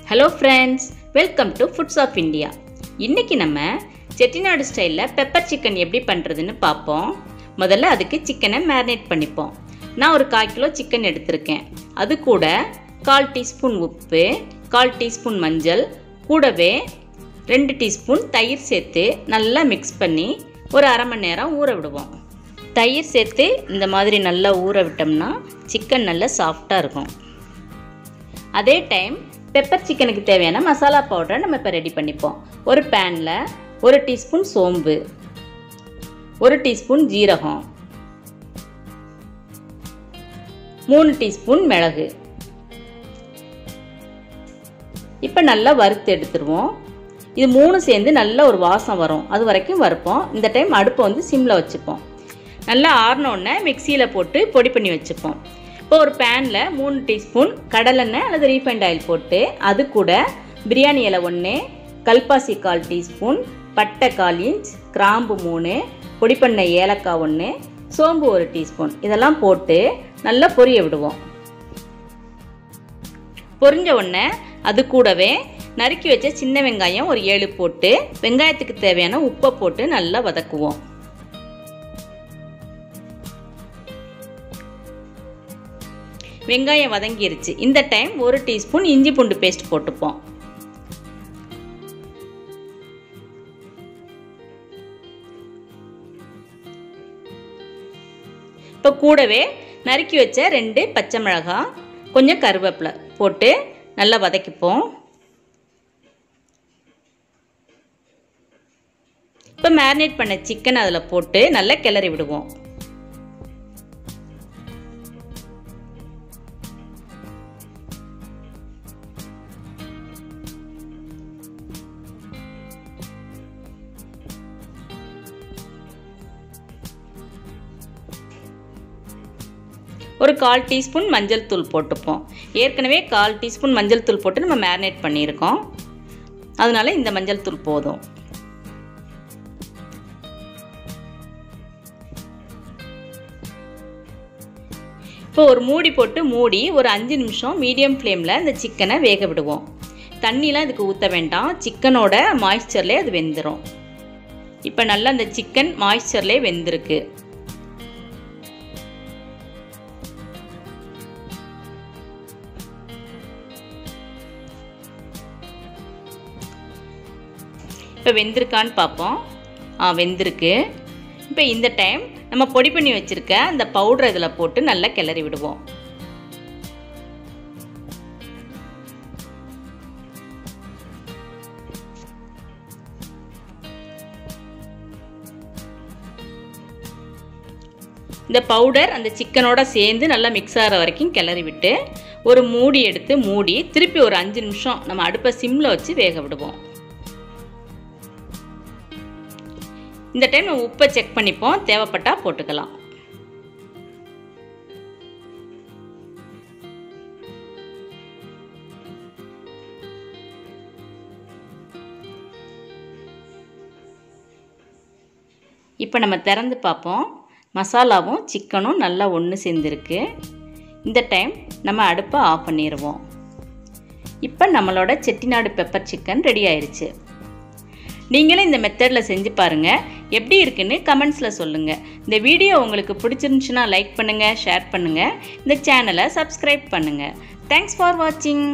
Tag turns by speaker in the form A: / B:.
A: Hello friends, welcome to Foods of India. இன்னைக்கு நம்ம செட்டிநாடு ஸ்டைல்ல பெப்பர் சிக்கன் எப்படி பண்றதுன்னு பாப்போம். முதல்ல அதுக்கு சிக்கனை மேரினேட் பண்ணிப்போம். நான் ஒரு 1/4 கிலோ சிக்கன் எடுத்துர்க்கேன். அது கூட 1/4 டீஸ்பூன் உப்பு, 1/4 டீஸ்பூன் மஞ்சள், கூடவே 2 டீஸ்பூன் தயிர் சேர்த்து நல்லா மிக்ஸ் பண்ணி ஒரு 1/2 மணி நேரம் ஊற விடுவோம். தயிர் சேர்த்து இந்த மாதிரி நல்லா ஊற விட்டோம்னா சிக்கன் நல்லா சாஃப்ட்டா இருக்கும். அதே டைம் பெப்பர் சிக்கனுக்கு தேவையான மசாலா பவுடரை நம்ம இப்போ ரெடி பண்ணிப்போம். ஒரு பேனில் 1 டீஸ்பூன் சோம்பு, 1 டீஸ்பூன் ஜீரகம், 3 டீஸ்பூன் மிளகு இப்போ நல்லா வறுத்து எடுத்துருவோம். இது 3 சேர்ந்து நல்ல ஒரு வாசம் வரும், அது வரைக்கும் வறுப்போம். இந்த டைம் அடுப்பை வந்து சிம்மில் வச்சுப்போம். நல்லா ஆறினோடனே மிக்சியில் போட்டு பொடி பண்ணி வச்சுப்போம். இப்போ ஒரு பேனில் 3 டீஸ்பூன் கடலெண்ணெய் அல்லது ரீஃபைண்ட் ஆயில் போட்டு அது கூட பிரியாணி இலை 1, கல்பாசி 1/4 டீஸ்பூன், பட்டை 1/4 இன்ச், கிராம்பு 3, பொடி பண்ண ஏலக்காய் 1, சோம்பு 1 டீஸ்பூன் இதெல்லாம் போட்டு நல்லா பொரிய விடுவோம். பொரிஞ்ச உடனே அது கூடவே நறுக்கி வச்ச சின்ன வெங்காயம் ஒரு 7 போட்டு வெங்காயத்துக்கு தேவையான உப்பை போட்டு நல்லா வதக்குவோம். வெங்காயம் வதங்கிருச்சு. இந்த டைம் 1 டீஸ்பூன் இஞ்சி பூண்டு பேஸ்ட் போட்டுப்போம். இப்போ கூடவே நறுக்கி வச்ச 2 பச்சை மிளகாய், கொஞ்சம் கருவேப்பிலை போட்டு நல்லா வதக்கிப்போம். இப்போ மேரினேட் பண்ண சிக்கன் அதில் போட்டு நல்லா கிளறி விடுவோம். ஒரு 1/4 டீஸ்பூன் மஞ்சள் தூள் போட்டுப்போம். ஏற்கனவே 1/4 டீஸ்பூன் மஞ்சள் தூள் போட்டு நம்ம மேரினேட் பண்ணியிருக்கோம், அதனால இந்த மஞ்சள் தூள் போதும். இப்போ ஒரு மூடி போட்டு மூடி ஒரு 5 நிமிஷம் மீடியம் ஃப்ளேமில் இந்த சிக்கனை வேக விடுவோம். தண்ணிலாம் இதுக்கு ஊற்ற வேண்டாம், சிக்கனோட மாய்ஸ்சர்லேயே அது வெந்துடும். இப்போ நல்லா இந்த சிக்கன் மாய்ஸ்சர்லேயே வெந்திருக்கு. இப்போ வெந்திருக்கான்னு பார்ப்போம். வெந்திருக்கு. இப்போ இந்த டைம் நம்ம பொடி பண்ணி வச்சுருக்க அந்த பவுடரை இதில் போட்டு நல்லா கிளறி விடுவோம். இந்த பவுடர் அந்த சிக்கனோட சேர்ந்து நல்லா மிக்ஸ் ஆகிற வரைக்கும் கிளறி விட்டு ஒரு மூடி எடுத்து மூடி திருப்பி ஒரு 5 நிமிஷம் நம்ம அடுப்பை சிம்மில் வச்சு வேக விடுவோம். இந்த டைம் நம்ம உப்பை செக் பண்ணிப்போம், தேவைப்பட்டால் போட்டுக்கலாம். இப்போ நம்ம திறந்து பார்ப்போம். மசாலாவும் சிக்கனும் நல்லா ஒன்று சேர்ந்துருக்கு. இந்த டைம் நம்ம அடுப்பை ஆஃப் பண்ணிடுவோம். இப்போ நம்மளோட செட்டிநாடு பெப்பர் சிக்கன் ரெடி ஆயிடுச்சு. நீங்களும் இந்த மெத்தடில் செஞ்சு பாருங்கள், எப்படி இருக்குன்னு கமெண்ட்ஸில் சொல்லுங்கள். இந்த வீடியோ உங்களுக்கு பிடிச்சிருந்துச்சுன்னா லைக் பண்ணுங்கள், ஷேர் பண்ணுங்கள், இந்த சேனலை சப்ஸ்கிரைப் பண்ணுங்கள். தேங்க்ஸ் ஃபார் வாட்சிங்.